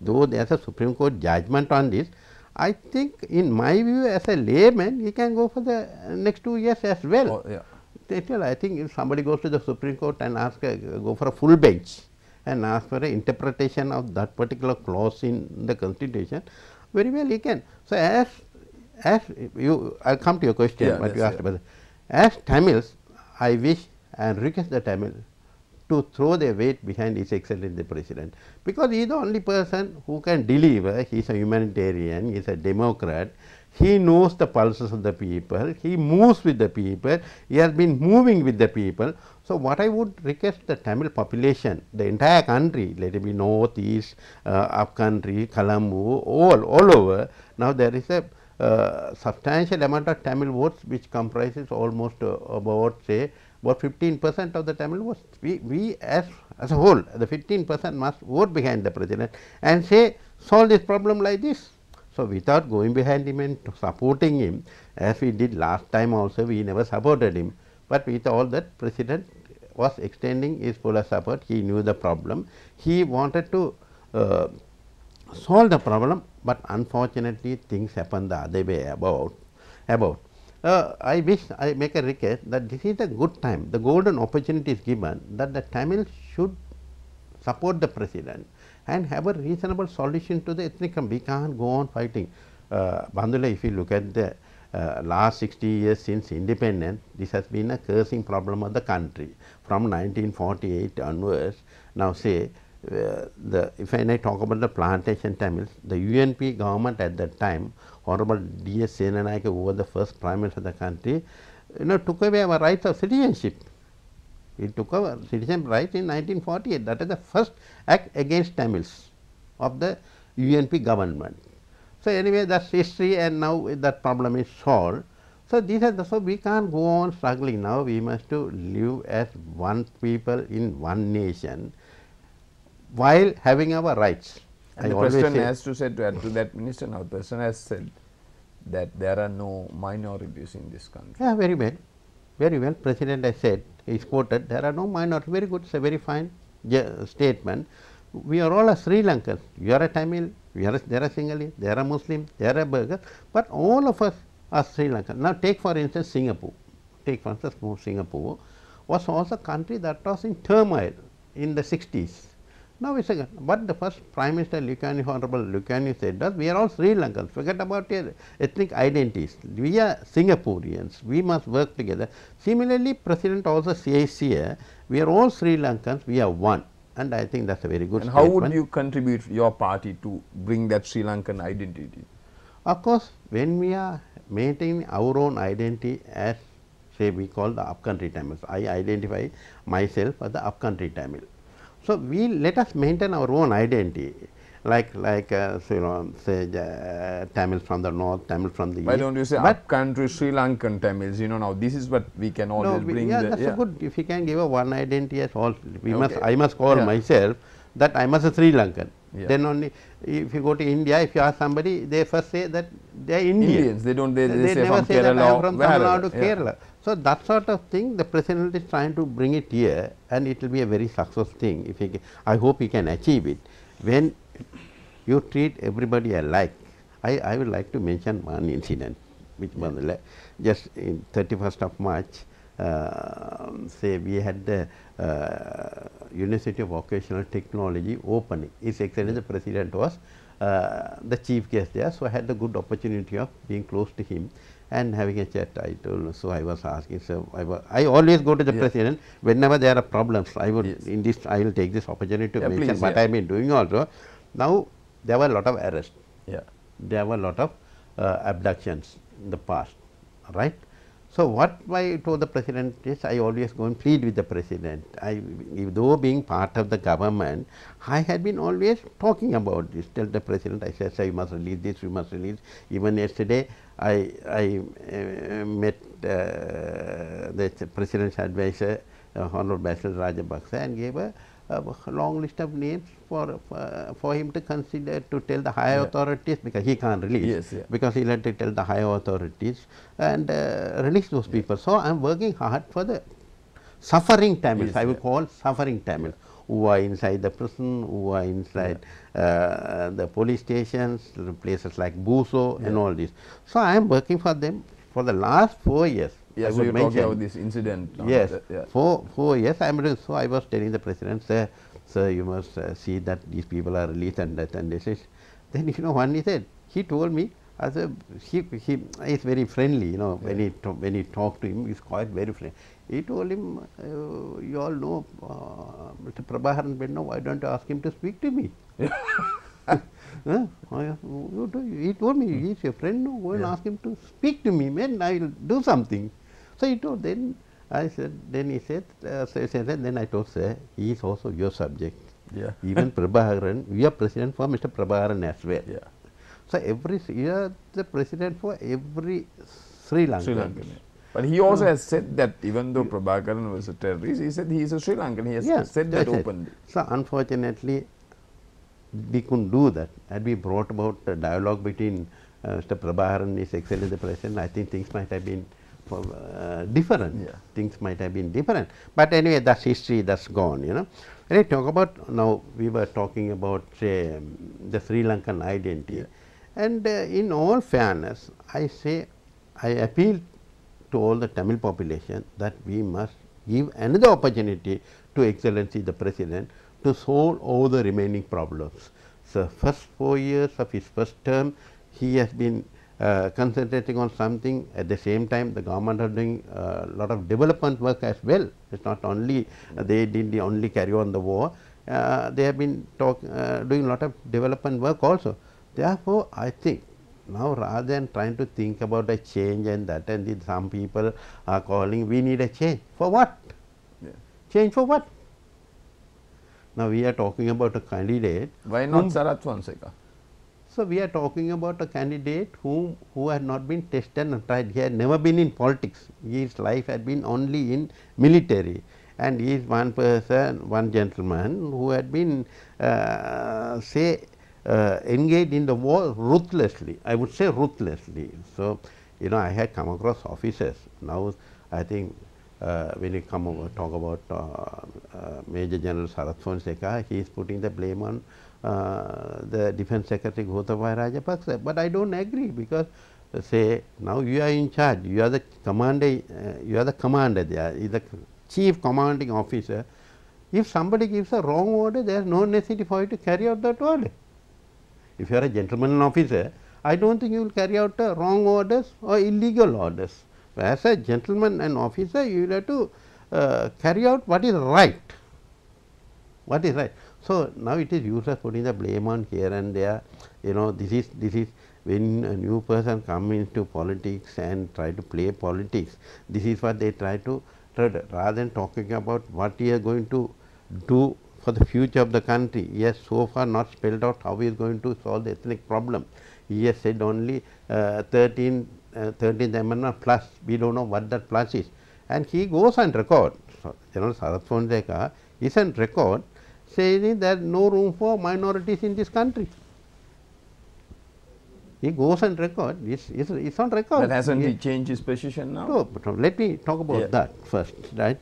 though there is a Supreme Court judgment on this, I think in my view as a layman, he can go for the next 2 years as well. Oh, yeah. I think if somebody goes to the Supreme Court and ask go for a full bench and ask for an interpretation of that particular clause in the Constitution, very well he can. So, as you, I will come to your question, Yeah, what you yes, asked about. As Tamils, I wish and request the Tamil to throw their weight behind His Excellency the President, because he is the only person who can deliver. He is a humanitarian, he is a democrat, he knows the pulses of the people, he moves with the people, he has been moving with the people. So, what I would request the Tamil population, the entire country, let it be north, east, up country, Colombo, all over. Now, there is a substantial amount of Tamil votes which comprises almost about say about 15% of the Tamil votes. We as a whole, the 15% must vote behind the President and say solve this problem like this. So, without going behind him and supporting him, as we did last time also, we never supported him, but with all that, President was extending his full support. He knew the problem, he wanted to solve the problem, but unfortunately things happen the other way about. I wish, I make a request that this is a good time, the golden opportunity is given that the Tamils should support the President and have a reasonable solution to the ethnic problem. We can't go on fighting. Bandula, if you look at the last 60 years since independence, this has been a cursing problem of the country from 1948 onwards. Now, say if I talk about the plantation Tamils, the UNP government at that time, Honorable D.S. Senanayake, who was the first Prime Minister of the country, took away our rights of citizenship. He took our citizenship rights in 1948. That is the first act against Tamils of the UNP government. So, anyway, that is history, and now that problem is solved. So, these are so we can't go on struggling now. We must to live as one people in one nation while having our rights. And the President has to say to that minister now, the President has said that there are no minorities in this country. Yeah, very well. Very well. President has said, he is quoted, there are no minorities. Very good. It's a very fine statement. We are all a Sri Lankans. You are a Tamil, there are Sinhalese, there are Muslims, there are Burghers, but all of us are Sri Lankans. Now, take for instance Singapore. Take for instance Singapore was also a country that was in turmoil in the 60s. Now, it's a, but the first Prime Minister Honorable Lee Kuan Yew said that we are all Sri Lankans, forget about your ethnic identities, we are Singaporeans, we must work together. Similarly, President also says here, we are all Sri Lankans, we are one, and I think that is a very good and statement. how would you contribute your party to bring that Sri Lankan identity? Of course, when we are maintaining our own identity as, say, we call the upcountry Tamils, I identify myself as the upcountry Tamil. So, we let us maintain our own identity, like so, say Tamils from the north, Tamils from the east. Why don't you say upcountry Sri Lankan Tamils? Now this is what we can always bring. Yeah, that's a good. If you can give a one identity as all, we must. I must call myself that I must a Sri Lankan. Yeah. Then only if you go to India, if you ask somebody, they first say that they are Indians. They don't. They say never from say Kerala, that I am from Tamil Nadu to yeah. Kerala. So, that sort of thing the President is trying to bring it here, and it will be a very successful thing. If he can, I hope he can achieve it. When you treat everybody alike, I would like to mention one incident, which was just in 31st of March. Say we had the University of Vocational Technology opening. His Excellency the President was the chief guest there, so I had the good opportunity of being close to him and having a chat. I told, so I was asking, so I always go to the President whenever there are problems. I would in this, I will take this opportunity to mention what I have been doing also. Now, there were a lot of arrests. There were a lot of abductions in the past, right? So, what I told the President is, I always go and plead with the President. Though being part of the government, I had been always talking about this. Tell the President, I said, you must release this, you must release. Even yesterday, I met the President's advisor, Honorable Basil Rajapaksa, and gave a long list of names for him to consider, to tell the higher authorities, because he can't release, because he had to tell the higher authorities and release those people. So, I am working hard for the suffering Tamils, I would call suffering Tamils, who are inside the prison, who are inside the police stations, places like Buso and all this. So I am working for them for the last 4 years. Yeah, so you're talking about this incident. Yes, 4 years I am doing. So I was telling the president, sir, you must see that these people are released and that and this is. Then one he said, he told me, as a he is very friendly, when he talked to him, he's quite very friendly. He told him, you all know Mr. Prabharan Benno, why don't you ask him to speak to me? He told me, he's your friend, no, go and ask him to speak to me, man, I will do something. So he told, then I said, then he said, then I told, sir, he is also your subject. Yeah. Even Prabharan, we are president for Mr. Prabharan as well. Yeah. So you are the president for every Sri Lankan. But he also has said that even though Prabhakaran was a terrorist, he said he is a Sri Lankan. He has said that openly. So unfortunately, we couldn't do that. Had we brought about a dialogue between Mr. Prabharan, His Excellency the President, I think things might have been different. Yeah. Things might have been different. But anyway, that's history, that's gone, When I talk about, now we were talking about, say, the Sri Lankan identity. Yeah. And in all fairness, I appeal to all the Tamil population that we must give another opportunity to Excellency the President to solve all the remaining problems. So, first 4 years of his first term, he has been concentrating on something. At the same time, the government are doing a lot of development work as well. It's not only they didn't only carry on the war, they have been doing a lot of development work also. Therefore, I think now rather than trying to think about a change and that, and some people are calling, we need a change. For what? Yeah. Change for what? Now we are talking about a candidate. Why not Sarath Fonseca? So we are talking about a candidate who had not been tested and tried. He had never been in politics. His life had been only in military. And he is one person, one gentleman who had been, engaged in the war ruthlessly. I would say ruthlessly. So, I had come across officers. Now, I think when you talk about Major General Sarath Fonseca, he is putting the blame on the Defence Secretary Gotabaya Rajapaksa. But I don't agree, because say now you are in charge, you are the commander, there, you are the chief commanding officer. If somebody gives a wrong order, there is no necessity for you to carry out that order. If you are a gentleman officer, I don't think you will carry out wrong orders or illegal orders. As a gentleman and officer, you will have to carry out what is right. What is right. So now it is useless putting the blame on here and there. This is when a new person comes into politics and try to play politics. This is what they try to, rather than talking about what he is going to do for the future of the country. He has so far not spelled out how he is going to solve the ethnic problem. He has said only 13th Amendment plus. We don't know what that plus is. And he goes on record. So, General Sarath Fonseca is on record saying there is no room for minorities in this country. He goes on record. It's on record. But hasn't he changed his position now? No, but let me talk about that first, right?